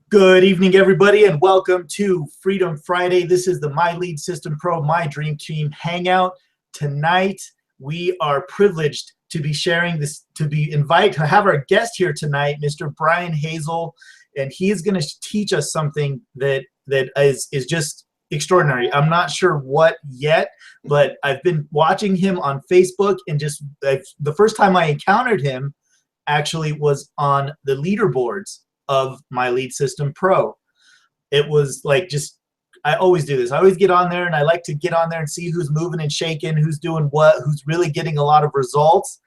Good evening, everybody, and welcome to Freedom Friday. This is the My Lead System Pro, My Dream Team Hangout. Tonight, we are privileged to be sharing this, to have our guest here tonight, Mr. Brian Hazel, and he is going to teach us something that is just extraordinary. I'm not sure what yet, but I've been watching him on Facebook, and the first time I encountered him actually was on the leaderboards of My Lead System Pro. It was like I always do this. I always get on there and I like to get on there and see who's moving and shaking, who's doing what, who's really getting a lot of results.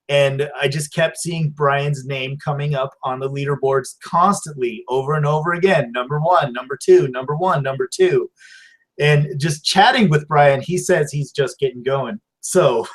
And I just kept seeing Brian's name coming up on the leaderboards constantly over and over again. Number one, number two, number one, number two. And just chatting with Brian, he says he's just getting going. So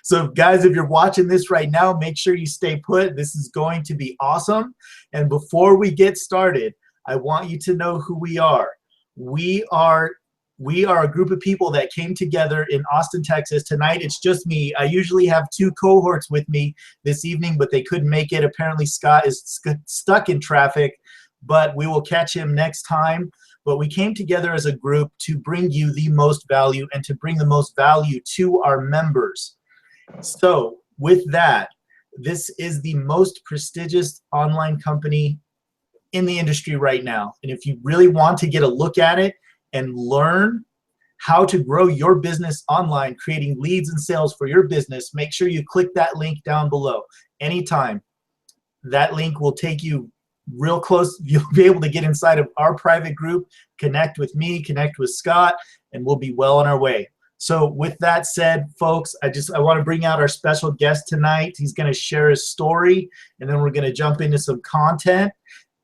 So guys, if you're watching this right now, make sure you stay put. This is going to be awesome. And before we get started, I want you to know who we are. We are a group of people that came together in Austin, Texas. Tonight, it's just me. I usually have two cohorts with me this evening, but they couldn't make it. Apparently, Scott is stuck in traffic, but we will catch him next time. But we came together as a group to bring you the most value and to bring the most value to our members. So with that, this is the most prestigious online company in the industry right now. And if you really want to get a look at it and learn how to grow your business online, creating leads and sales for your business, make sure you click that link down below. Anytime, that link will take you real close. You'll be able to get inside of our private group, connect with me, connect with Scott, and we'll be well on our way. So with that said, folks, I want to bring out our special guest tonight. He's going to share his story, and then we're going to jump into some content.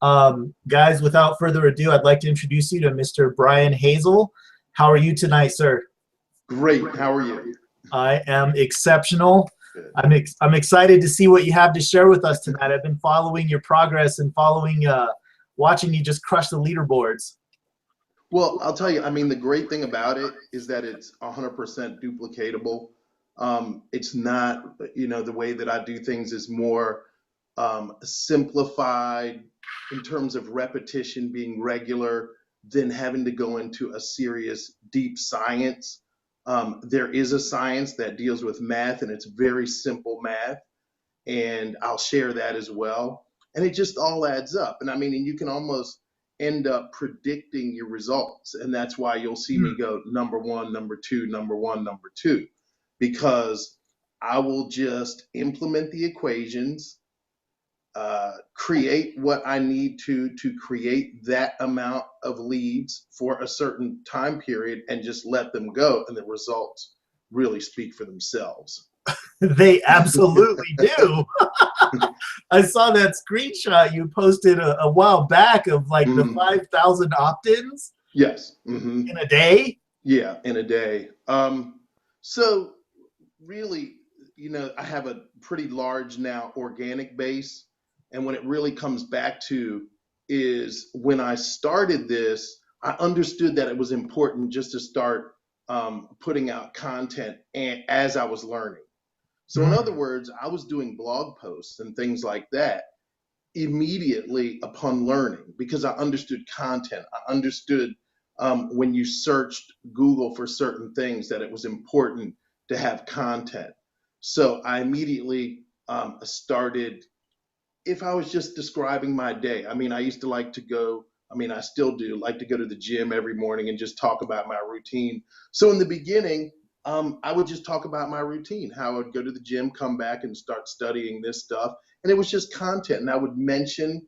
Guys, without further ado, I'd like to introduce you to Mr. Brian Hazel. How are you tonight, sir? Great. How are you? I am exceptional. I'm excited to see what you have to share with us tonight. I've been following your progress and watching you just crush the leaderboards. Well, I'll tell you, I mean, the great thing about it is that it's 100% duplicatable. It's not, the way that I do things is more simplified in terms of repetition being regular than having to go into a serious deep science. There is a science that deals with math, and it's very simple math, and I'll share that as well. And it just all adds up. And I mean, and you can almost end up predicting your results. And that's why you'll see me go number one, number two, number one, number two, because I will just implement the equations, create what I need to create that amount of leads for a certain time period, and just let them go. And the results really speak for themselves. They absolutely do. I saw that screenshot you posted a while back of like the 5,000 opt-ins. Yes. In a day? Yeah, in a day. So really, I have a pretty large now organic base. And when it really comes back to is when I started this, I understood that it was important just to start putting out content as I was learning. So in other words, I was doing blog posts and things like that immediately upon learning, because I understood content. I understood when you searched Google for certain things that it was important to have content. So I immediately started, if I was just describing my day, I mean, I used to like to go, I still do like to go to the gym every morning and just talk about my routine. So in the beginning, I would just talk about my routine, how I would go to the gym, come back and start studying this stuff. And it was just content. And I would mention,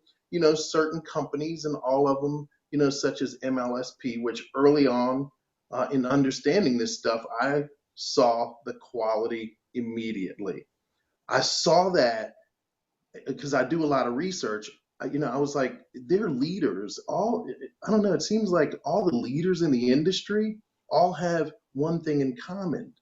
certain companies, and all of them, such as MLSP, which early on in understanding this stuff, I saw the quality immediately. I saw that because I do a lot of research. I was like, they're leaders. I don't know, it seems like all the leaders in the industry all have one thing in common.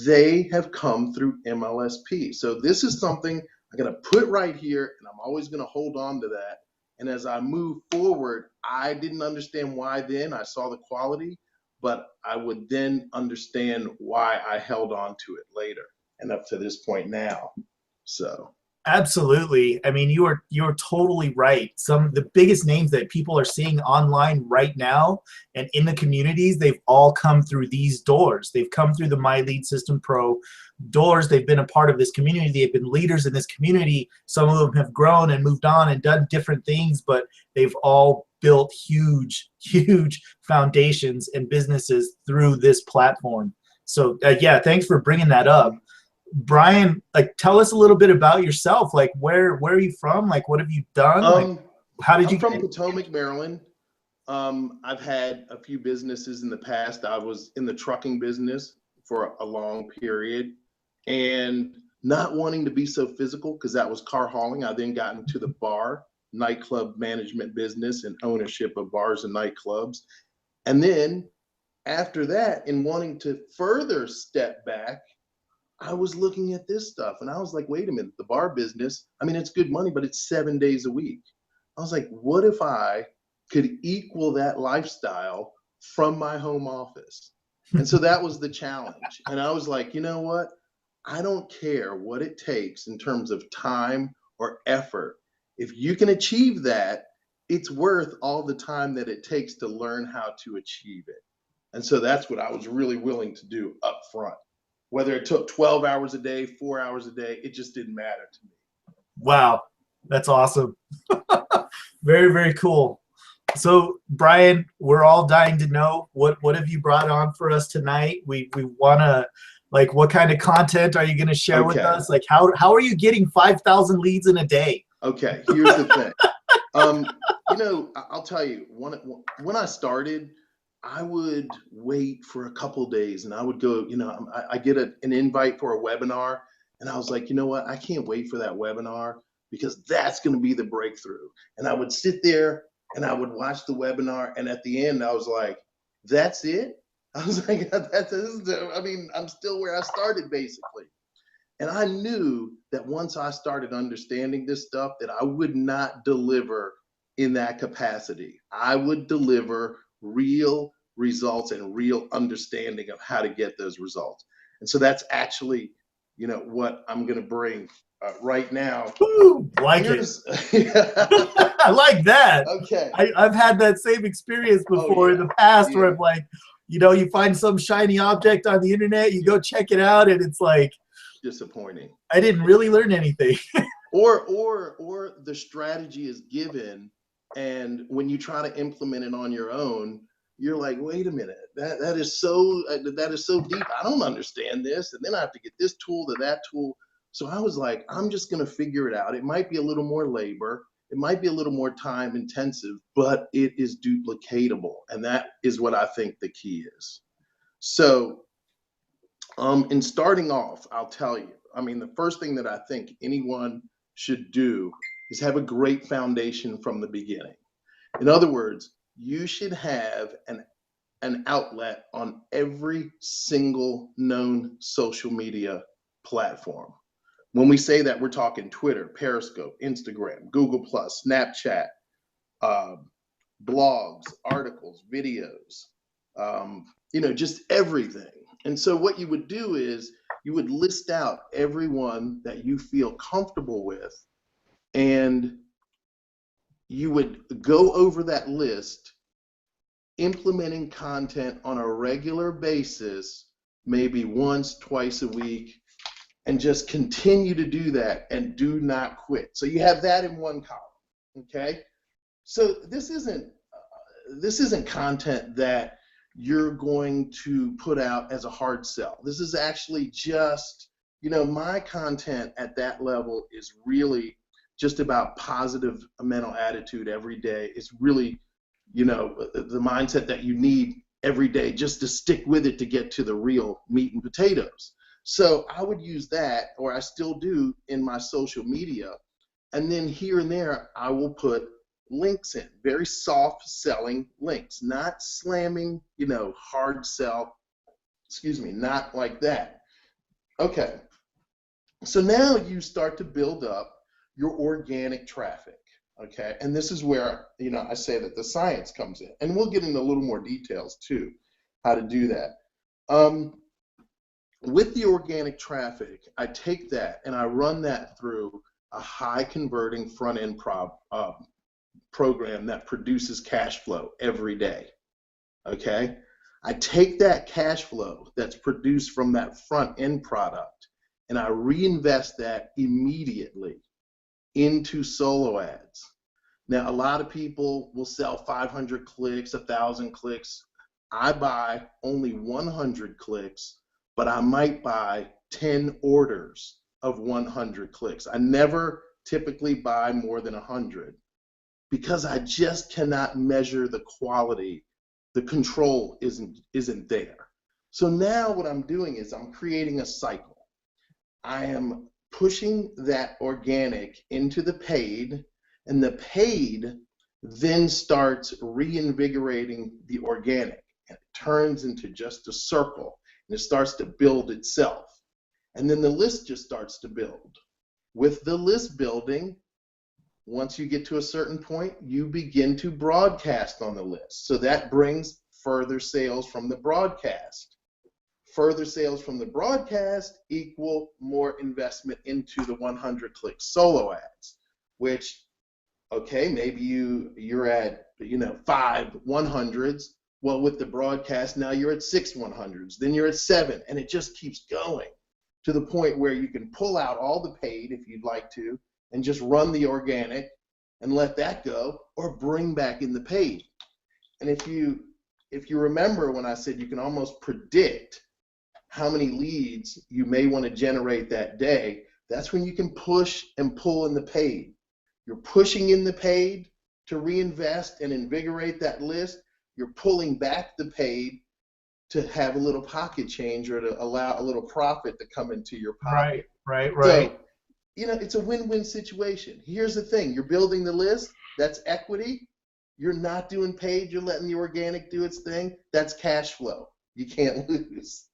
They have come through MLSP. So this is something I'm going to put right here, and I'm always going to hold on to that. And as I move forward, I didn't understand why then. I saw the quality, but I would then understand why I held on to it later and up to this point now. So Absolutely. I mean, you're totally right. Some of the biggest names that people are seeing online right now and in the communities, they've all come through these doors. They've come through the My Lead System Pro doors. They've been a part of this community. They've been leaders in this community. Some of them have grown and moved on and done different things, but they've all built huge, huge foundations and businesses through this platform. So yeah, thanks for bringing that up. Brian, like, tell us a little bit about yourself. Like, where are you from? Like, what have you done? Like, Um, how did I'm you get from in? Potomac, Maryland. I've had a few businesses in the past. I was in the trucking business for a long period, and not wanting to be so physical because that was car hauling. I then got into the bar, nightclub management business and ownership of bars and nightclubs. And then after that, in wanting to further step back, I was looking at this stuff and I was like, wait a minute, the bar business, I mean, it's good money, but it's 7 days a week. I was like, what if I could equal that lifestyle from my home office? And so that was the challenge. And I was like, you know what? I don't care what it takes in terms of time or effort. If you can achieve that, it's worth all the time that it takes to learn how to achieve it. And so that's what I was really willing to do up front. Whether it took 12 hours a day, 4 hours a day, it just didn't matter to me. Wow, that's awesome. Very, very cool. So, Brian, we're all dying to know what have you brought on for us tonight? We wanna, like, what kind of content are you gonna share with Okay. us? Like, how are you getting 5,000 leads in a day? Okay. Here's the thing. I'll tell you, when I started, I would wait for a couple days and I would go, I get an invite for a webinar. And I was like, you know what? I can't wait for that webinar because that's going to be the breakthrough. And I would sit there and I would watch the webinar. And at the end, I was like, that's it. I was like, I'm still where I started basically. And I knew that once I started understanding this stuff, that I would not deliver in that capacity. I would deliver real results and real understanding of how to get those results. And so that's actually, what I'm going to bring right now. Ooh, like it. Here's, I like that. okay. I've had that same experience Oh, before in yeah. the past where Yeah. I'm like, you find some shiny object on the internet, you go check it out, and it's like, Disappointing. I didn't really learn anything. Or the strategy is given, and when you try to implement it on your own, you're like, wait a minute, that is so deep. I don't understand this, and then I have to get this tool to that tool. So I was like, I'm just going to figure it out. It might be a little more labor, it might be a little more time intensive, but it is duplicatable, and that is what I think the key is. So in starting off, I'll tell you, I mean, the first thing that I think anyone should do is have a great foundation from the beginning. In other words, you should have an outlet on every single known social media platform. When we say that, we're talking Twitter, Periscope, Instagram, Google Plus, Snapchat, uh, blogs, articles, videos, just everything. And so what you would do is you would list out everyone that you feel comfortable with, and you would go over that list, implementing content on a regular basis, maybe once, twice a week, and just continue to do that and do not quit. So you have that in one column, okay? So this isn't content that you're going to put out as a hard sell. This is actually just, my content at that level is really just about positive mental attitude every day. It's really, the mindset that you need every day just to stick with it to get to the real meat and potatoes. So I would use that, or I still do in my social media. And then here and there, I will put links in, very soft selling links, not slamming, hard sell, not like that. Okay, so now you start to build up your organic traffic, okay? And this is where, I say that the science comes in, and we'll get into a little more details too, how to do that. With the organic traffic, I take that and I run that through a high converting front end program that produces cash flow every day. Okay, I take that cash flow that's produced from that front end product and I reinvest that immediately into solo ads. Now, a lot of people will sell 500 clicks, 1,000 clicks. I buy only 100 clicks, but I might buy 10 orders of 100 clicks. I never typically buy more than 100 because I just cannot measure the quality. The control isn't there. So now what I'm doing is I'm creating a cycle. I am pushing that organic into the paid, and the paid then starts reinvigorating the organic, and it turns into just a circle, and it starts to build itself. And then the list just starts to build. With the list building, once you get to a certain point, you begin to broadcast on the list. So that brings further sales from the broadcast. Further sales from the broadcast equal more investment into the 100-click solo ads, which, okay, maybe you're at 5 100s. Well, with the broadcast, now you're at 6 100s. Then you're at 7, and it just keeps going to the point where you can pull out all the paid if you'd like to, and just run the organic and let that go, or bring back in the paid. And if you remember when I said you can almost predict how many leads you may want to generate that day, that's when you can push and pull in the paid. You're pushing in the paid to reinvest and invigorate that list. You're pulling back the paid to have a little pocket change or to allow a little profit to come into your pocket. Right. So, it's a win-win situation. Here's the thing. You're building the list. That's equity. You're not doing paid. You're letting the organic do its thing. That's cash flow. You can't lose.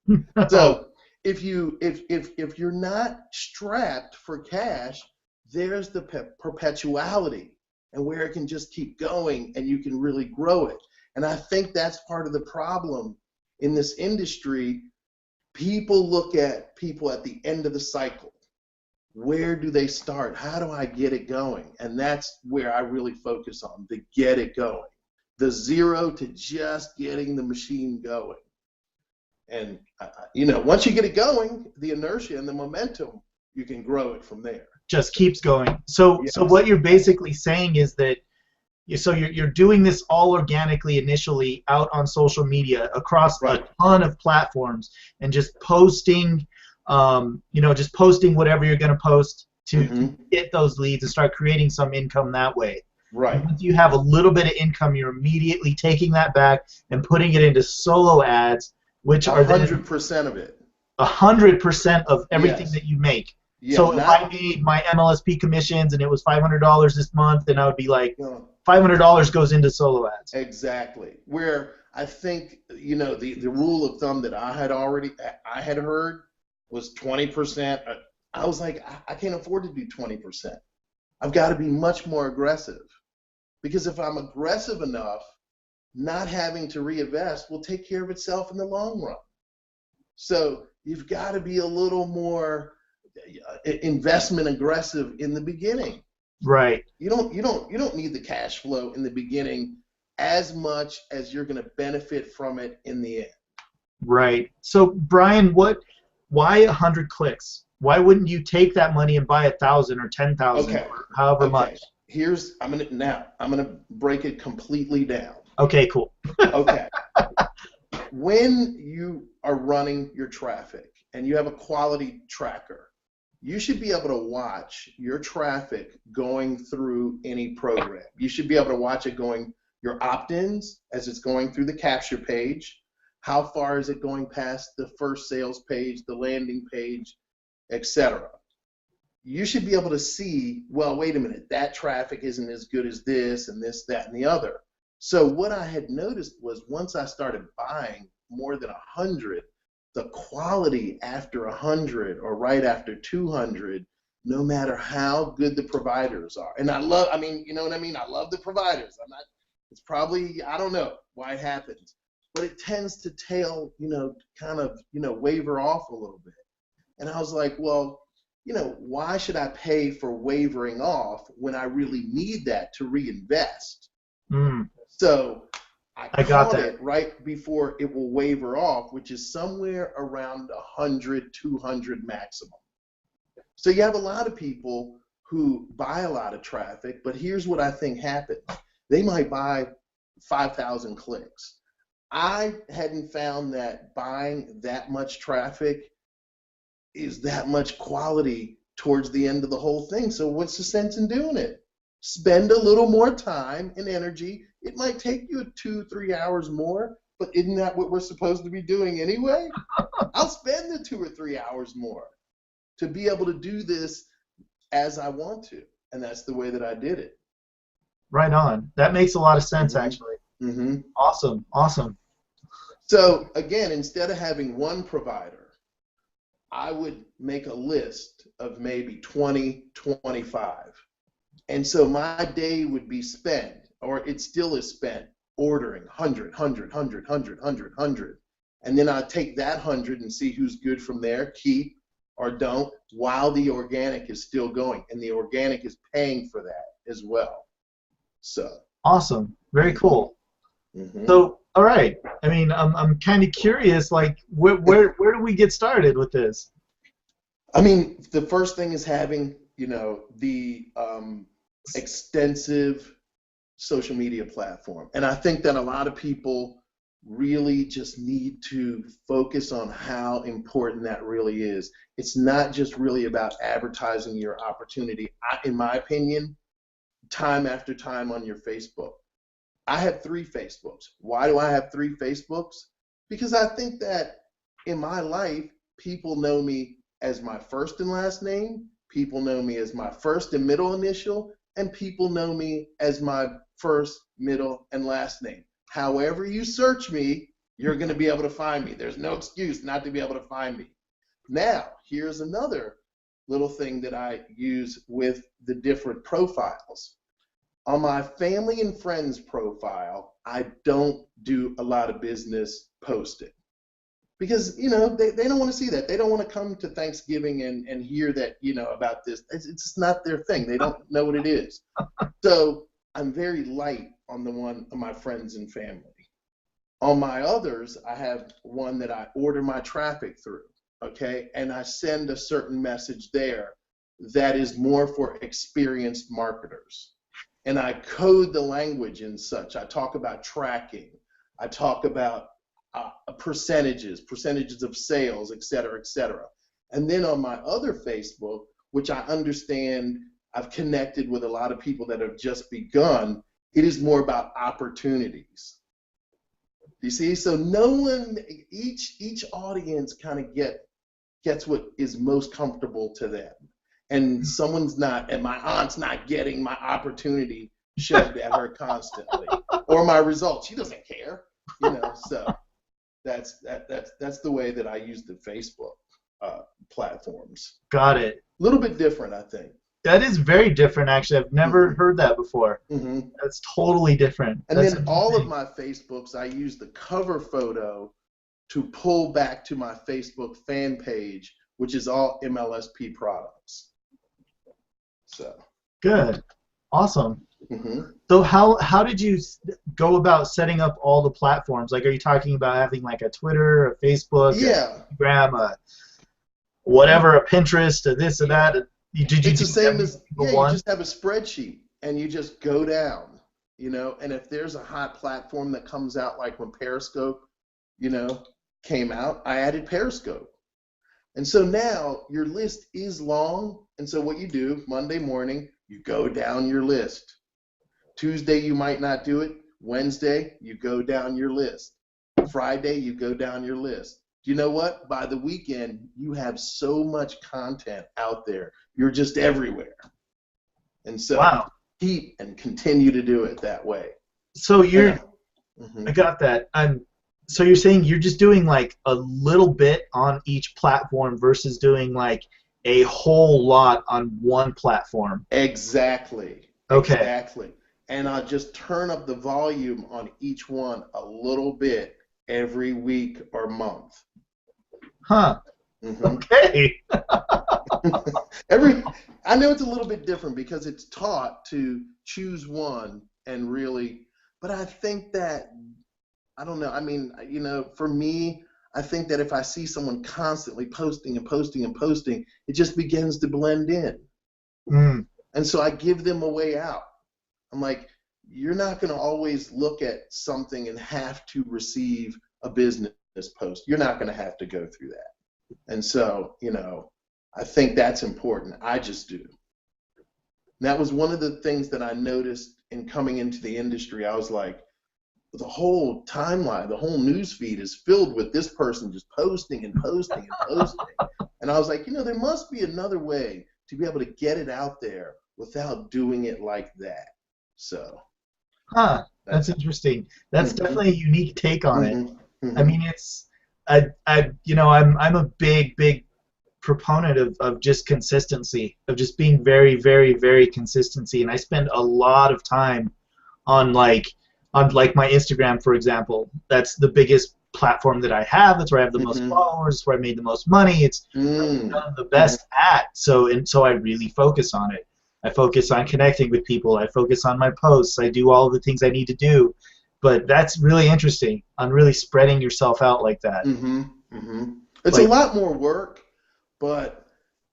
So if you're not strapped for cash, there's the perpetuality and where it can just keep going and you can really grow it. And I think that's part of the problem in this industry. People look at people at the end of the cycle. Where do they start? How do I get it going? And that's where I really focus on, the get it going. The 0 to just getting the machine going. And, once you get it going, the inertia and the momentum, you can grow it from there. Just keeps going. So what you're basically saying is that you're doing this all organically initially out on social media across a ton of platforms and just posting, just posting whatever you're going to post to get those leads and start creating some income that way. Right. Once you have a little bit of income, you're immediately taking that back and putting it into solo ads, which are 100% of it. 100% of everything that you make. Yeah, so if I made my MLSP commissions and it was $500 this month, then I would be like, $500 goes into solo ads. Exactly. Where I think, the rule of thumb that I had heard was 20%. I was like, I can't afford to do 20%. I've got to be much more aggressive. Because if I'm aggressive enough, not having to reinvest will take care of itself in the long run. So you've got to be a little more investment aggressive in the beginning. Right. You don't need the cash flow in the beginning as much as you're going to benefit from it in the end. Right. So Brian, why 100 clicks? Why wouldn't you take that money and buy 1,000 or 10,000 or however much? I'm gonna break it completely down. Okay, cool. Okay. When you are running your traffic and you have a quality tracker, you should be able to watch your traffic going through any program. You should be able to watch it going, your opt-ins as it's going through the capture page. How far is it going past the first sales page, the landing page, etc. You should be able to see, well, wait a minute, that traffic isn't as good as this and this, that, and the other. So what I had noticed was once I started buying more than 100, the quality after 100 or right after 200, no matter how good the providers are. And I love the providers. It's probably, I don't know why it happens, but it tends to tail, waver off a little bit. And I was like, well, why should I pay for wavering off when I really need that to reinvest? Mm, So I I got caught that. it right before it will waver off, which is somewhere around 100, 200 maximum. So you have a lot of people who buy a lot of traffic, but here's what I think happens. They might buy 5,000 clicks. I hadn't found that buying that much traffic is that much quality towards the end of the whole thing. So what's the sense in doing it? Spend a little more time and energy. It might take you 2-3 hours more, but isn't that what we're supposed to be doing anyway? I'll spend the 2 or 3 hours more to be able to do this as I want to. And that's the way that I did it. Right on. That makes a lot of sense, actually. Awesome. Awesome. So again, instead of having one provider, I would make a list of maybe 20, 25. And so my day would be spent, or it still is spent, ordering 100, 100, 100, 100, 100, 100. And then I'd take that 100 and see who's good from there, keep or don't, while the organic is still going. And the organic is paying for that as well. So awesome. Very cool. So, all right. I mean, I'm kind of curious, like, where do we get started with this? I mean, the first thing is having, the extensive social media platform. And I think that a lot of people really just need to focus on how important that really is. It's not just really about advertising your opportunity. In my opinion, time after time on your Facebook. I have 3 Facebooks. Why do I have 3 Facebooks? Because I think that in my life, people know me as my first and last name, people know me as my first and middle initial, and people know me as my first, middle, and last name. However you search me, you're going to be able to find me. There's no excuse not to be able to find me. Now, here's another little thing that I use with the different profiles. On my family and friends profile, I don't do a lot of business posting because, they don't want to see that. They don't want to come to Thanksgiving and hear that, about this. It's just not their thing. They don't know what it is. So I'm very light on the one of my friends and family. On my others, I have one that I order my traffic through, okay? And I send a certain message there that is more for experienced marketers. And I code the language in such. I talk about tracking. I talk about percentages of sales, et cetera, et cetera. And then on my other Facebook, which I understand I've connected with a lot of people that have just begun, it is more about opportunities. You see, so each audience kind of gets what is most comfortable to them. And and my aunt's not getting my opportunity shoved at her constantly, or my results. She doesn't care, So that's the way that I use the Facebook platforms. Got it. A little bit different, I think. That is very different, actually. I've never heard that before. That's totally different. And then all of my Facebooks, I use the cover photo to pull back to my Facebook fan page, which is all MLSP products. So good, awesome. So how did you go about setting up all the platforms? Like, are you talking about having like a Twitter, a Facebook, yeah, Instagram, a Pinterest, a this or that? It's the same as you just have a spreadsheet and you just go down, and if there's a hot platform that comes out, like when Periscope, came out, I added Periscope. And so now your list is long, and so what you do, Monday morning, you go down your list. Tuesday, you might not do it. Wednesday, you go down your list. Friday, you go down your list. Do you know what? By the weekend, you have so much content out there. You're just everywhere. And so keep and continue to do it that way. So I got that. So you're saying you're just doing like a little bit on each platform versus doing like a whole lot on one platform. Exactly. Okay. Exactly. And I'll just turn up the volume on each one a little bit every week or month. Huh. Hmm. Okay. Every I know it's a little bit different because it's taught to choose one and really, but I think that I don't know. I mean, for me, I think that if I see someone constantly posting and posting and posting, it just begins to blend in. Mm, And so I give them a way out. I'm like, you're not going to always look at something and have to receive a business post. You're not going to have to go through that. And so, I think that's important. I just do. And that was one of the things that I noticed in coming into the industry. I was like, the whole timeline, the whole news feed is filled with this person just posting and posting and posting. And I was like, there must be another way to be able to get it out there without doing it like that. So huh. That's that's interesting. That's mm-hmm, definitely a unique take on it. mm-hmm, I mm-hmm, mean, I'm a big proponent of just consistency, of just being very consistency. And I spend a lot of time on like my Instagram, for example. That's the biggest platform that I have. That's where I have the most mm-hmm, followers. It's where I made the most money. It's where I've done the mm-hmm, best at. So I really focus on it. I focus on connecting with people. I focus on my posts. I do all the things I need to do. But that's really interesting on really spreading yourself out like that. mm-hmm, mm-hmm. It's a Like, lot more work, but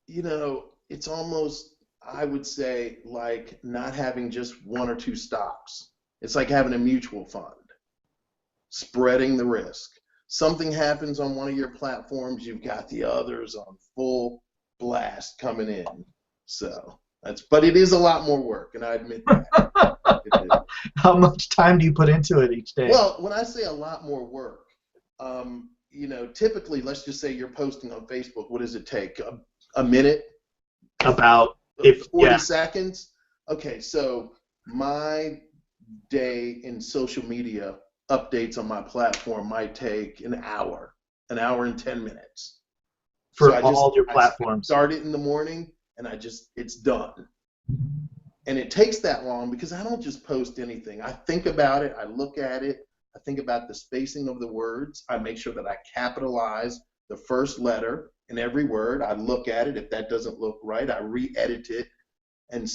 it's almost, I would say, like not having just one or two stocks. It's like having a mutual fund, spreading the risk. Something happens on one of your platforms, you've got the others on full blast coming in. So but it is a lot more work, and I admit that. It is. how much time do you put into it each day? Well, when I say a lot more work, typically, let's just say you're posting on Facebook. What does it take? A minute? About if 40 yeah. seconds? Okay, so my day in social media updates on my platform might take an hour and 10 minutes. So For all your I platforms. start it in the morning and it's done. And it takes that long because I don't just post anything. I think about it, I look at it, I think about the spacing of the words. I make sure that I capitalize the first letter in every word. I look at it. If that doesn't look right, I re-edit it. And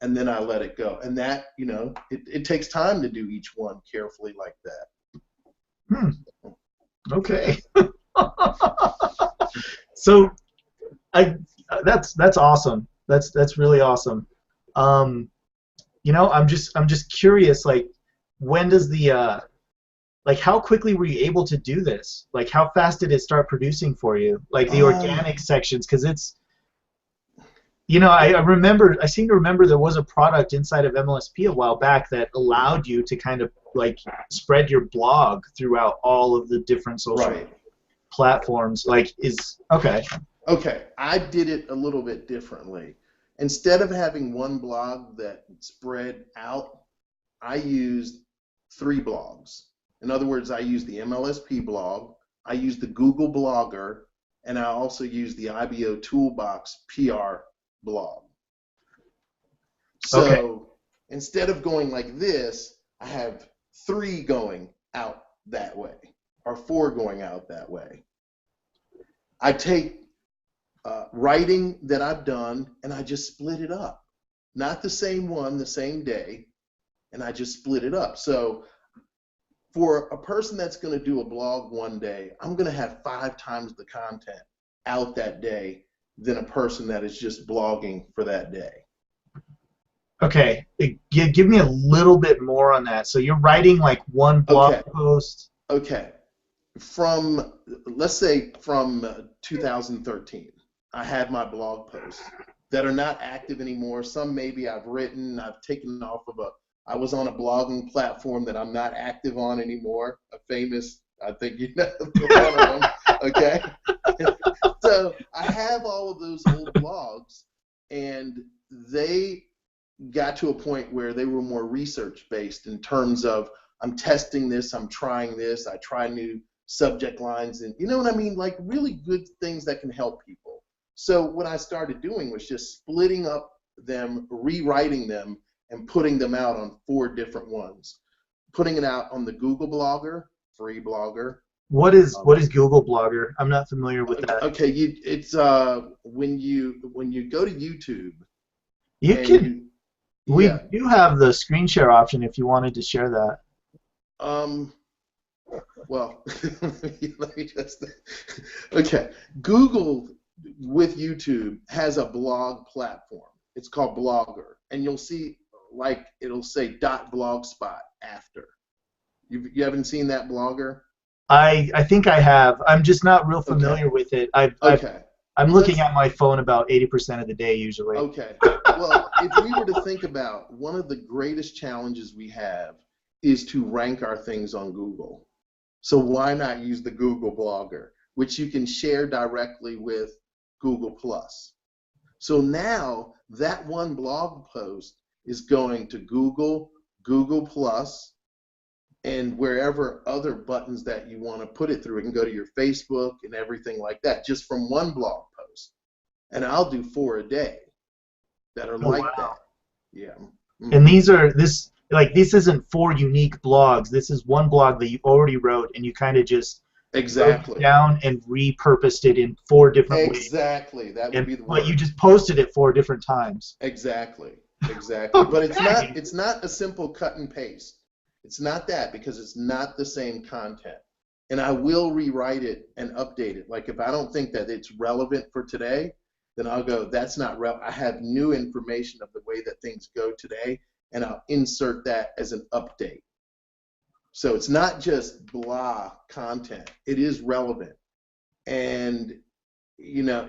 then I let it go. And that, it takes time to do each one carefully like that. Hmm. Okay. So I that's awesome. That's really awesome. Um, I'm just curious. Like, when does the like how quickly were you able to do this? Like, how fast did it start producing for you? Like the Um, organic sections, because it's I seem to remember there was a product inside of MLSP a while back that allowed you to kind of like spread your blog throughout all of the different social right. platforms. Like, is okay. Okay, I did it a little bit differently. Instead of having one blog that spread out, I used three blogs. In other words, I used the MLSP blog, I used the Google Blogger, and I also used the IBO Toolbox PR blog. Okay. So instead of going like this, I have three going out that way, or four going out that way. I take writing that I've done and I just split it up. Not the same one, the same day, and I just split it up. So for a person that's going to do a blog one day, I'm going to have 5 times the content out that day than a person that is just blogging for that day. Okay. Give me a little bit more on that. So you're writing like one blog Okay. post. Okay. Let's say from 2013, I had my blog posts that are not active anymore. Some maybe I've written, I've taken off of I was on a blogging platform that I'm not active on anymore, a famous, I think one of them, okay? So I have all of those old blogs, and they got to a point where they were more research based in terms of I'm testing this, I'm trying this, I try new subject lines, and you know what I mean? Like really good things that can help people. So what I started doing was just splitting up them, rewriting them, and putting them out on 4 different ones. Putting it out on the Google Blogger, free blogger, What is Google Blogger? I'm not familiar with that. Okay, it's when you go to YouTube You and can we yeah. do have the screen share option if you wanted to share that. Well, let me just okay. Google with YouTube has a blog platform. It's called Blogger, and you'll see like it'll say .blogspot after. You haven't seen that Blogger? I think I have. I'm just not real Okay. familiar with it. Okay. I'm Well, looking at my phone about 80% of the day usually. okay. Well, if we were to think about one of the greatest challenges we have is to rank our things on Google. So why not use the Google Blogger, which you can share directly with Google Plus. So now that one blog post is going to Google, Google Plus, and wherever other buttons that you want to put it through. It can go to your Facebook and everything like that, just from one blog post. And I'll do 4 a day that are like that. Yeah. Mm-hmm. And this isn't 4 unique blogs. This is one blog that you already wrote, and you kind of just wrote it down and repurposed it in 4 different ways. Exactly. That would be the word. But you just posted it 4 different times. Exactly. Exactly. But it's not a simple cut and paste. It's not that, because it's not the same content. And I will rewrite it and update it. Like if I don't think that it's relevant for today, then I'll go, that's not relevant. I have new information of the way that things go today, and I'll insert that as an update. So it's not just blah content. It is relevant. And you know,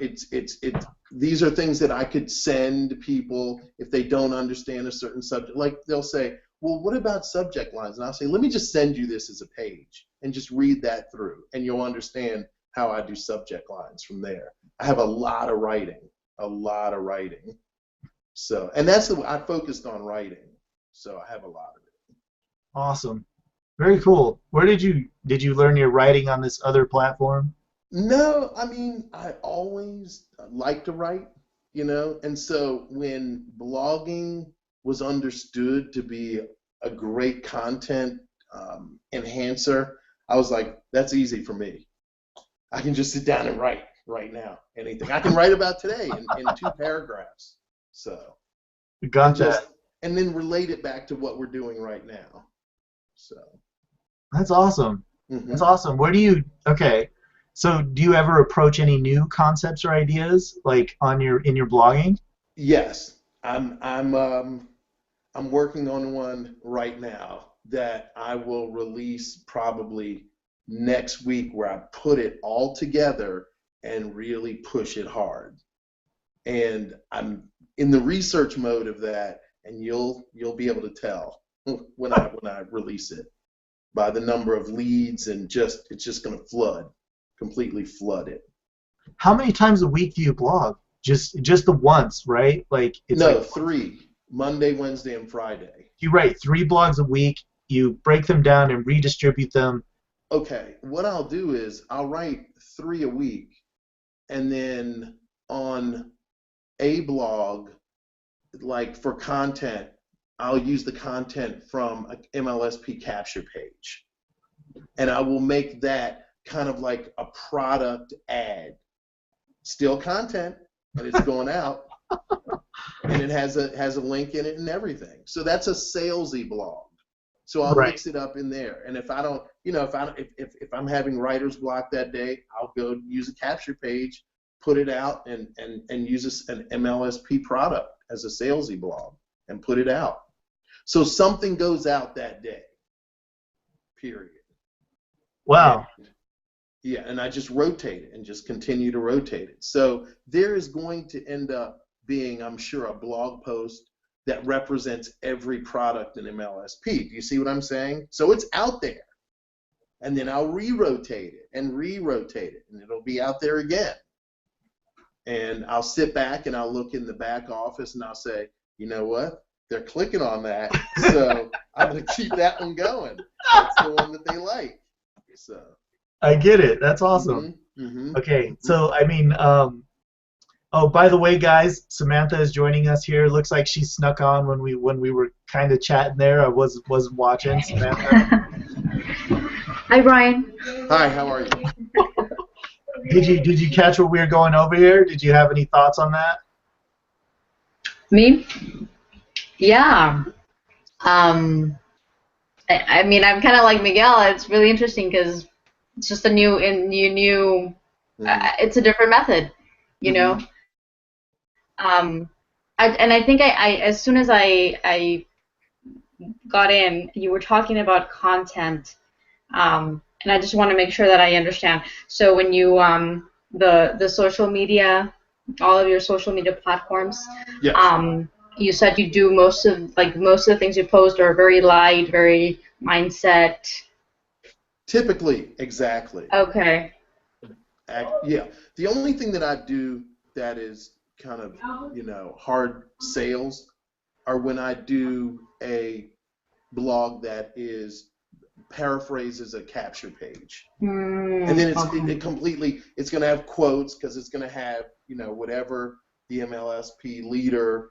these are things that I could send people if they don't understand a certain subject. Like they'll say, well, what about subject lines? And I'll say, let me just send you this as a page and just read that through, and you'll understand how I do subject lines from there. I have a lot of writing. So, and that's I focused on writing, so I have a lot of it. Awesome. Very cool. Where did you learn your writing on this other platform? No, I mean, I always like to write, you know, and so when blogging was understood to be a great content enhancer, I was like, that's easy for me. I can just sit down and write right now, anything. I can write about today in 2 paragraphs. So, Gotcha. And then relate it back to what we're doing right now. So. That's awesome. Mm-hmm. That's awesome. Okay. So do you ever approach any new concepts or ideas like in your blogging? Yes. I'm working on one right now that I will release probably next week, where I put it all together and really push it hard. And I'm in the research mode of that, and you'll be able to tell when I release it by the number of leads, and it's just going to completely flood it. How many times a week do you blog? Just the once, right? Like it's no, like 3. Monday, Wednesday, and Friday. You write 3 blogs a week. You break them down and redistribute them. Okay, what I'll do is I'll write 3 a week, and then on a blog, like for content, I'll use the content from an MLSP capture page, and I will make that kind of like a product ad. Still content, and it's going out, and it has a link in it and everything. So that's a salesy blog. So I'll mix it up in there. And if I don't, you know, if I'm having writer's block that day, I'll go use a capture page, put it out, and use an MLSP product as a salesy blog and put it out. So something goes out that day. Period. Wow. And I just rotate it and just continue to rotate it. So there is going to end up being, I'm sure, a blog post that represents every product in MLSP. Do you see what I'm saying? So it's out there. And then I'll re-rotate it, and it'll be out there again. And I'll sit back and I'll look in the back office and I'll say, you know what? They're clicking on that, so I'm going to keep that one going. That's the one that they like. So. I get it. That's awesome. Okay, so I mean, oh, by the way, guys, Samantha is joining us here. Looks like she snuck on when we were kind of chatting there. I wasn't watching Samantha. Hi, Brian. Hi, how are you? Did you catch what we were going over here? Did you have any thoughts on that? Me? Yeah. Um, I mean, I'm kind of like Miguel. It's really interesting because it's just a new. Hmm. It's a different method, you know. Hmm. Um, and I think I as soon as I got in, you were talking about content. And I just want to make sure that I understand. So when you the social media, all of your social media platforms, Yes. um, you said you do most of the things you post are very light, very mindset. Typically, exactly. Okay. Yeah. The only thing that I do that is kind of, hard sales are when I do a blog that is paraphrases a capture page. And then Okay. it completely, it's going to have quotes because it's going to have, whatever the MLSP leader,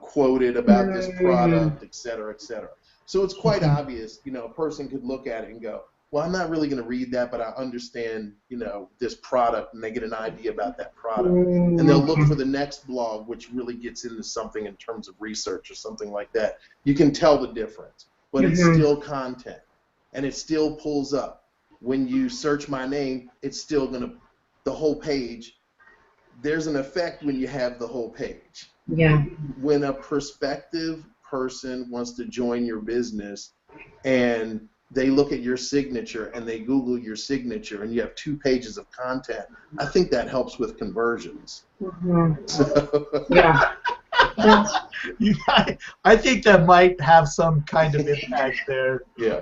quoted about this Mm, product, et cetera, et cetera. So it's quite okay. obvious, a person could look at it and go, well, I'm not really going to read that, but I understand, this product, and they get an idea about that product. And they'll look for Okay. the next blog, which really gets into something in terms of research or something like that. You can tell the difference, but it's Hmm. still content, and it still pulls up. When you search my name, it's still going to, the whole page, there's an effect when you have the whole page. Yeah. When a prospective person wants to join your business and they look at your signature and they Google your signature and you have 2 pages of content, I think that helps with conversions. Hmm. So, Yeah. That's, I think that might have some kind of impact there. yeah,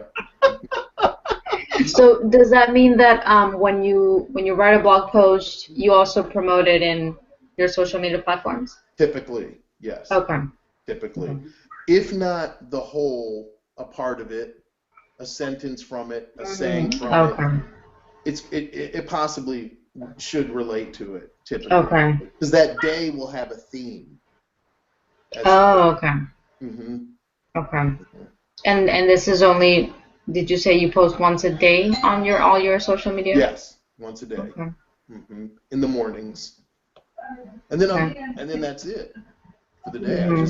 so does that mean that when you write a blog post, you also promote it in your social media platforms? typically, yes, Okay. typically. Okay. If not the whole, a part of it, a sentence from it, a saying from it, Okay. it possibly should relate to it typically, Okay. because that day will have a theme. That's Oh, okay. hmm Okay. And this is only, did you say you post once a day on your all your social media? yes, once a day, Okay. in the mornings, and then Okay. that's it for the day. Hmm.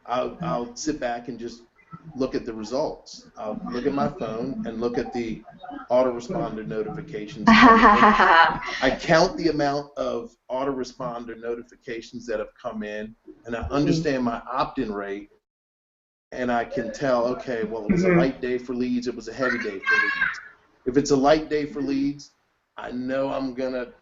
I'll sit back and just look at the results. I'll look at my phone and look at the autoresponder notifications come in. I count the amount of autoresponder notifications that have come in, and I understand my opt-in rate, and I can tell, okay, well, it was a Hmm. light day for leads, it was a heavy day for leads. If it's a light day for leads, I know I'm gonna,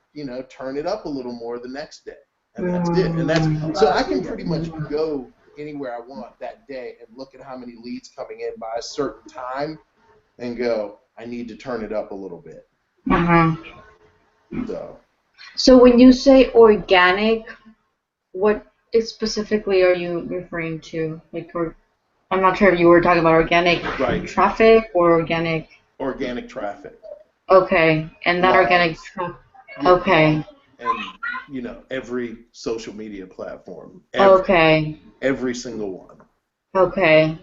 turn it up a little more the next day, and that's it. And that's so I can pretty much go anywhere I want that day and look at how many leads coming in by a certain time and go, I need to turn it up a little bit. Uh-huh. So. So when you say organic, what specifically are you referring to? Like, or I'm not sure if you were talking about organic Right. traffic or organic. Organic traffic, Okay, and that organic blogs, traffic. yeah, Okay. blog, and every social media platform, Okay. every single one. Okay.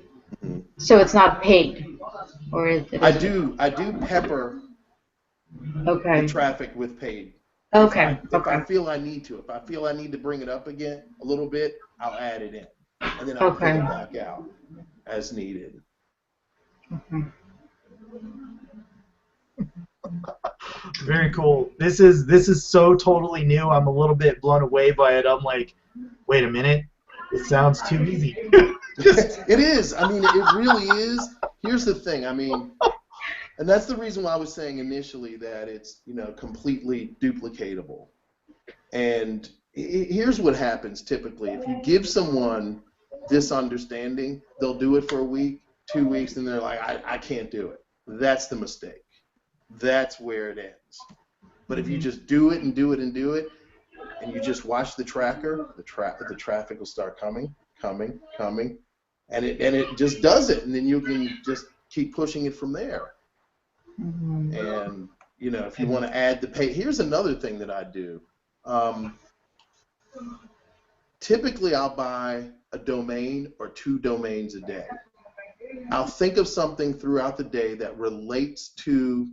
Mhm. So it's not paid, or it I is. do I do pepper the Okay. traffic with paid. If I Okay. if I Okay. feel I need to, if I feel I need to bring it up again a little bit, I'll add it in, and then I'll pull Okay. it back out as needed. Okay. Very cool. This is so totally new. I'm a little bit blown away by it. I'm like, wait a minute, this sounds too easy. Just It is. I mean, it really is. Here's the thing. I mean, and that's the reason why I was saying initially that it's, completely duplicatable. And here's what happens typically. If you give someone this understanding, they'll do it for a week, 2 weeks, and they're like, I can't do it. That's the mistake. That's where it ends. But if you just do it and do it and do it, and you just watch the tracker, the traffic will start coming, coming, coming, and it just does it, and then you can just keep pushing it from there. Mhm. And if you want to add the pay, here's another thing that I do. Um, Typically, I'll buy a domain or 2 domains a day. I'll think of something throughout the day that relates to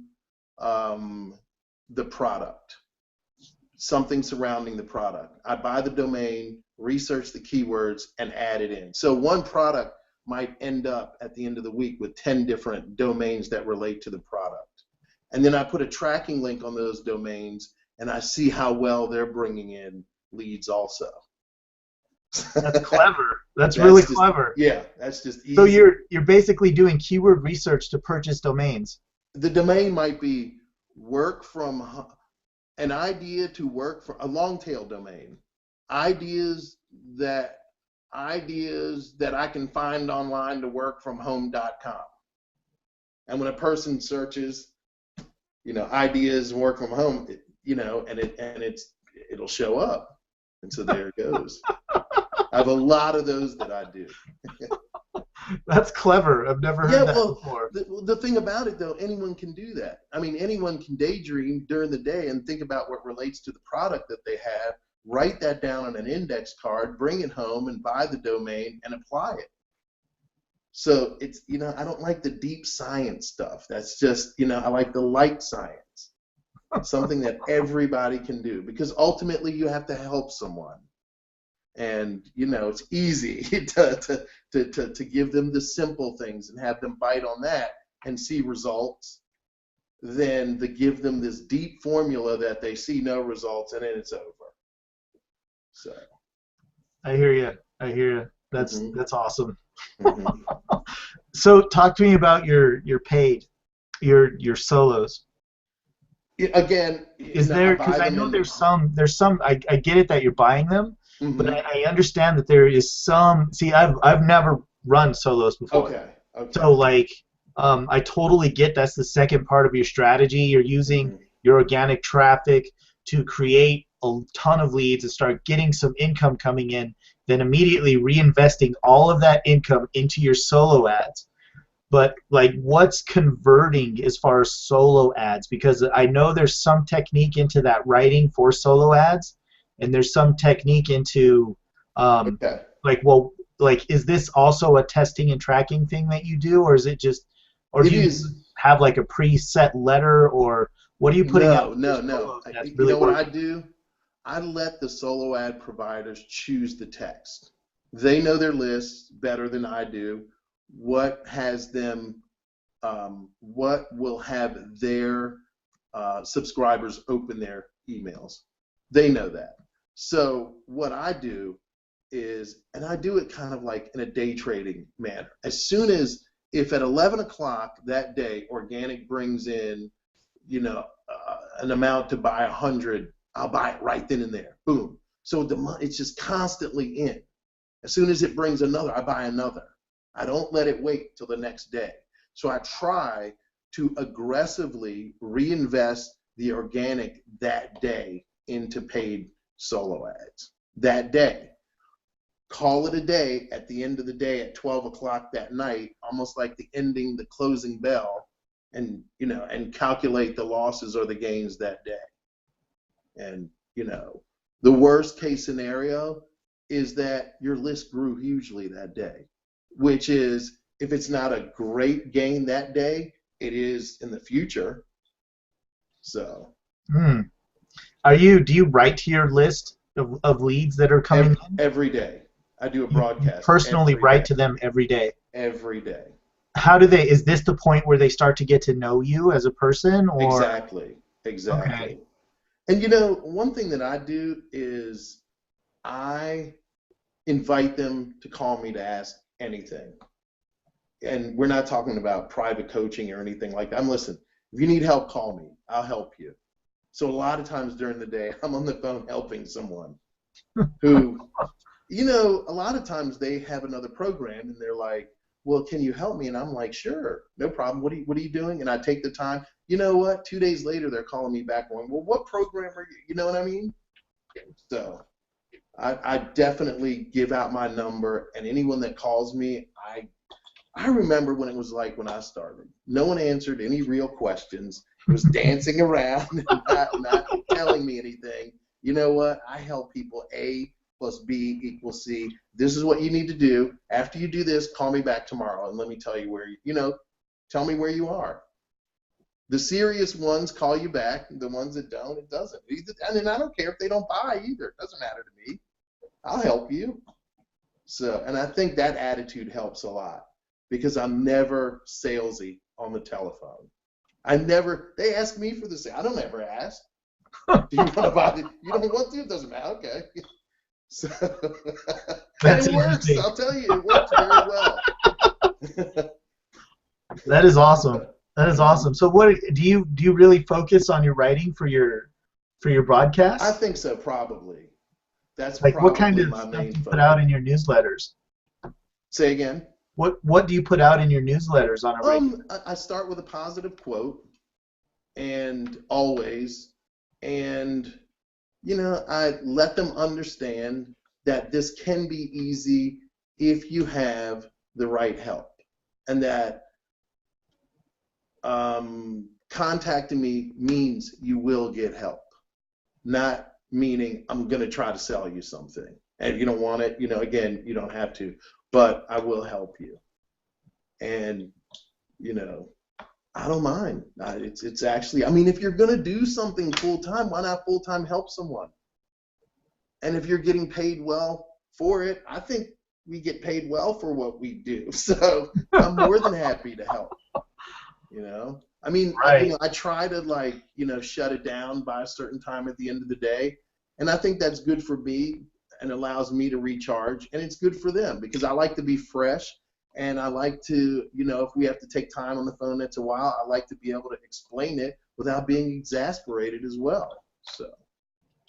the product, something surrounding the product. I buy the domain, research the keywords, and add it in. So one product might end up at the end of the week with 10 different domains that relate to the product. And then I put a tracking link on those domains, and I see how well they're bringing in leads also. That's clever. That's really just, clever. Yeah, that's just easy. So you're basically doing keyword research to purchase domains. The domain might be an idea to work for a long tail domain. Ideas that I can find online to work from home.com. And when a person searches, ideas and work from home, it'll show up. And so there it goes. I have a lot of those that I do. That's clever. I've never heard that before. The thing about it, though, anyone can do that. I mean, anyone can daydream during the day and think about what relates to the product that they have, write that down on an index card, bring it home, and buy the domain and apply it. So it's, I don't like the deep science stuff. That's just, I like the light science. Something that everybody can do, because ultimately you have to help someone. And it's easy to give them the simple things and have them bite on that and see results, than to give them this deep formula that they see no results and then it's over. So I hear you. That's awesome. Mm-hmm. So talk to me about your paid, your solos. Again, is there, because I know there's some I get it that you're buying them. Mm-hmm. But I understand that there is some. See, I've never run solos before. Okay. So I totally get that's the second part of your strategy. You're using your organic traffic to create a ton of leads and start getting some income coming in, then immediately reinvesting all of that income into your solo ads. But what's converting as far as solo ads? Because I know there's some technique into that writing for solo ads. And there's some technique into, is this also a testing and tracking thing that you do, or is it just, or do you have a preset letter, or what are you putting out? No. Really what I do? I let the solo ad providers choose the text. They know their lists better than I do. What has them? What will have their subscribers open their emails? They know that. So what I do is, and I do it kind of like in a day trading manner. As soon as, if at 11 o'clock that day, organic brings in, an amount to buy 100, I'll buy it right then and there. Boom. So it's just constantly in. As soon as it brings another, I buy another. I don't let it wait till the next day. So I try to aggressively reinvest the organic that day into paid solo ads that day. Call it a day at the end of the day at 12 o'clock that night, almost like the closing bell, and calculate the losses or the gains that day. And the worst case scenario is that your list grew hugely that day, which is, if it's not a great gain that day, it is in the future. So do you write to your list of leads that are coming in? Every day. I do a broadcast. You personally write to them every day? Every day. How do they, is this the point where they start to get to know you as a person? Or? Exactly. Okay. And one thing that I do is I invite them to call me to ask anything. And we're not talking about private coaching or anything like that. Listen, if you need help, call me. I'll help you. So a lot of times during the day, I'm on the phone helping someone who, a lot of times they have another program and they're like, well, can you help me? And I'm like, sure, no problem. What are you doing? And I take the time. You know what? 2 days later, they're calling me back going, well, what program are you? You know what I mean? So I definitely give out my number, and anyone that calls me, I remember when it was like when I started. No one answered any real questions. It was dancing around and not telling me anything. You know what? I help people, A, plus B equals C. This is what you need to do. After you do this, call me back tomorrow and let me tell you where tell me where you are. The serious ones call you back. The ones that don't, it doesn't. And I don't care if they don't buy either. It doesn't matter to me. I'll help you. So, and I think that attitude helps a lot because I'm never salesy on the telephone. They ask me for this. I don't ever ask. Do you want to buy it? You don't want to? It doesn't matter. Okay. So, That's it works. I'll tell you, it works very well. That is awesome. That is awesome. So, what do you really focus on your writing for your broadcast? I think so, probably. That's like probably what kind of my stuff main do you focus. put out in your newsletters? Say again. What do you put out in your newsletters on a regular? I start with a positive quote, and always, and I let them understand that this can be easy if you have the right help, and that contacting me means you will get help, not meaning I'm going to try to sell you something. And if you don't want it, again, you don't have to, but I will help you. And, I don't mind. It's actually, if you're going to do something full-time, why not full-time help someone? And if you're getting paid well for it, I think we get paid well for what we do. So I'm more than happy to help. Right. I try to shut it down by a certain time at the end of the day. And I think that's good for me and allows me to recharge. And it's good for them because I like to be fresh. And I like to, if we have to take time on the phone, that's a while, I like to be able to explain it without being exasperated as well. So.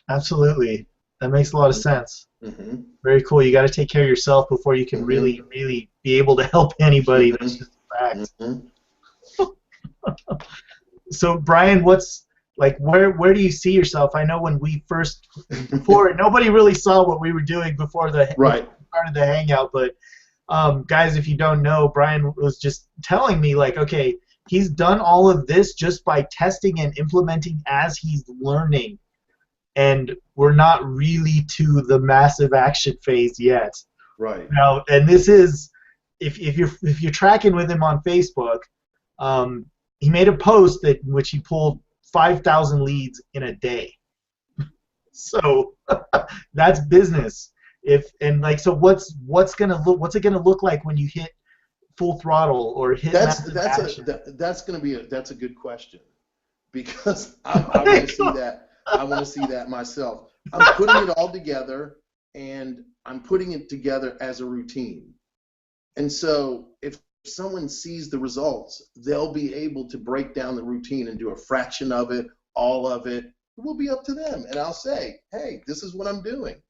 Absolutely. That makes a lot of sense. Mm-hmm. Very cool. You got to take care of yourself before you can really, really be able to help anybody. Mm-hmm. That's just a fact. Mm-hmm. So, Brian, where do you see yourself? I know when we before nobody really saw what we were doing before Right. started the hangout, but guys, if you don't know, Brian was just telling me okay, he's done all of this just by testing and implementing as he's learning, and we're not really to the massive action phase yet. Right. Now, and this is if you're tracking with him on Facebook, he made a post in which he pulled 5,000 leads in a day. So that's business. So what's it gonna look like when you hit full throttle or hit massive action? That's a good question, because I want to see that. I want to see that myself. I'm putting it all together, and I'm putting it together as a routine. And so if someone sees the results, they'll be able to break down the routine and do a fraction of it, all of it. It will be up to them. And I'll say, hey, this is what I'm doing.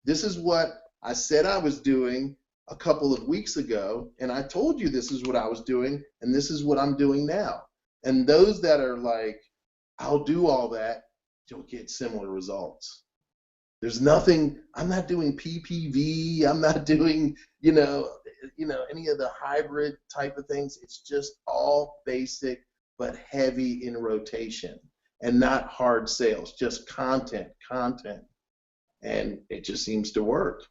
This is what I said I was doing a couple of weeks ago, and I told you this is what I was doing, and this is what I'm doing now. And those that are like, I'll do all that, you'll get similar results. There's nothing, I'm not doing PPV, I'm not doing, any of the hybrid type of things. It's just all basic but heavy in rotation, and not hard sales, just content. And it just seems to work.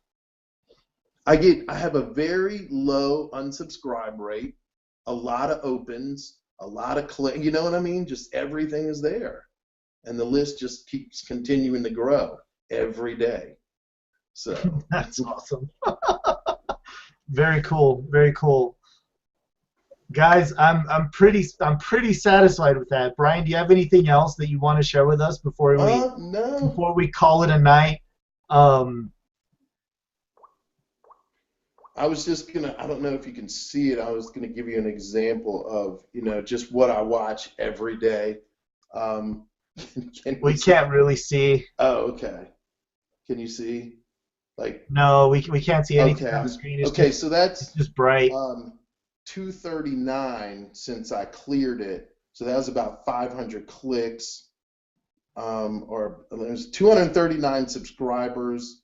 I have a very low unsubscribe rate, a lot of opens, a lot of click, you know what I mean? Just everything is there. And the list just keeps continuing to grow every day. So that's awesome. Very cool. Very cool. Guys, I'm pretty satisfied with that. Brian, do you have anything else that you want to share with us before we call it a night? I was just gonna, I don't know if you can see it, I was gonna give you an example of, just what I watch every day. We can't really see. Oh, okay. Can you see? No, we can't see anything on the screen. It's so that's just bright. 239 since I cleared it. So that was about 500 clicks. Or there's 239 subscribers,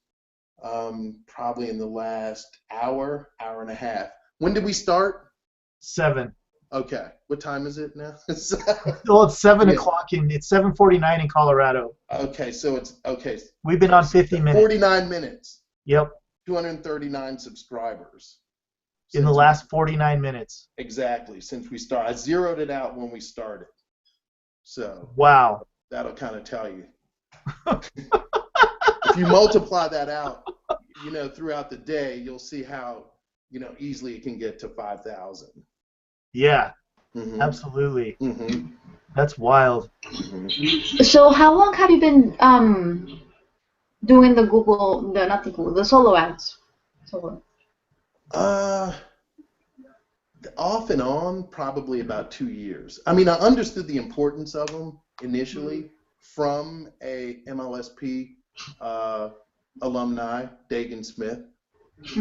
probably in the last hour and a half. When did we start? 7. Okay. What time is it now? Well, it's 7 o'clock it's 7:49 in Colorado. Okay, so it's okay. We've been on 50 minutes. 49 minutes. Yep. 239 subscribers. In the last 49 minutes. Exactly, since we started. I zeroed it out when we started. So wow. That'll kind of tell you. If you multiply that out, throughout the day, you'll see how, easily it can get to 5,000. Yeah, mm-hmm. Absolutely. Mm-hmm. That's wild. Mm-hmm. So how long have you been doing the solo ads? Off and on, probably about 2 years. I mean, I understood the importance of them initially from a MLSP alumni, Daegon Smith.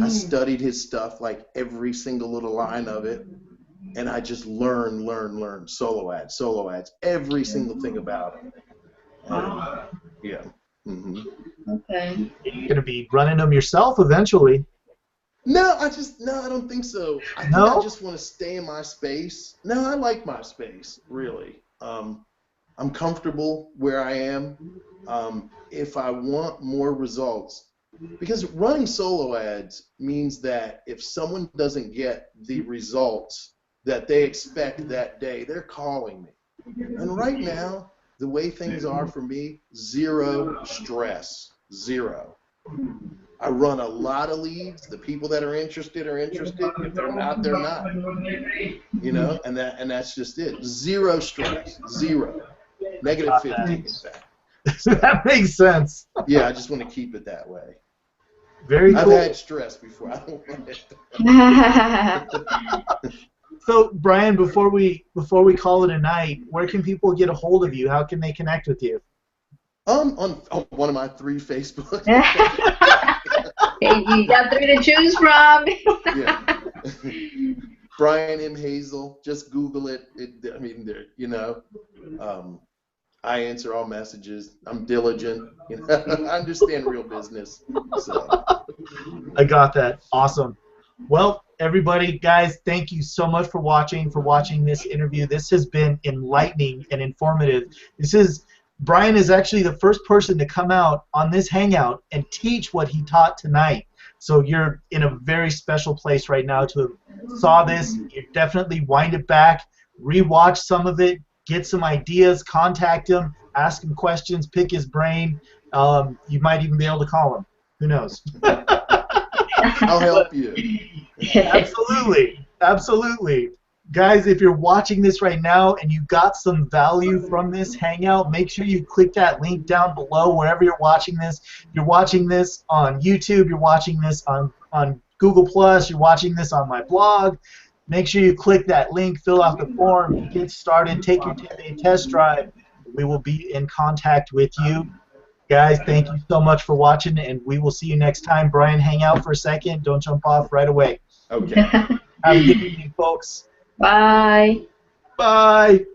I studied his stuff, like every single little line of it, and I just learned solo ads, every single thing about them. Wow. Yeah. Mm-hmm. Okay. You're gonna be running them yourself eventually. No, I don't think so. I think I just want to stay in my space. No, I like my space, really. I'm comfortable where I am. If I want more results, because running solo ads means that if someone doesn't get the results that they expect that day, they're calling me. And right now, the way things are for me, zero stress, zero. I run a lot of leads. The people that are interested are interested. If they're not, they're not. And that's just it. Zero stress. Zero. Negative 15, in fact. That makes sense. Yeah, I just want to keep it that way. Very cool. I've had stress before. I don't want it. So, Brian, before we call it a night, where can people get a hold of you? How can they connect with you? On one of my 3 Facebook. Hey, you got 3 to choose from. Yeah. Brian M. Hazel. Just Google it. I answer all messages. I'm diligent. I understand real business. So. I got that. Awesome. Well, everybody, guys, thank you so much for watching this interview. This has been enlightening and informative. Brian is actually the first person to come out on this Hangout and teach what he taught tonight. So you're in a very special place right now to have saw this. You definitely wind it back, rewatch some of it, get some ideas, contact him, ask him questions, pick his brain. You might even be able to call him. Who knows? I'll help you. Absolutely. Absolutely. Guys, if you're watching this right now and you got some value from this Hangout, make sure you click that link down below wherever you're watching this. If you're watching this on YouTube, you're watching this on Google+, you're watching this on my blog, make sure you click that link, fill out the form, get started, take your 10-day test drive. We will be in contact with you. Guys, thank you so much for watching, and we will see you next time. Brian, hang out for a second. Don't jump off right away. Okay. Have a good evening, folks. Bye. Bye.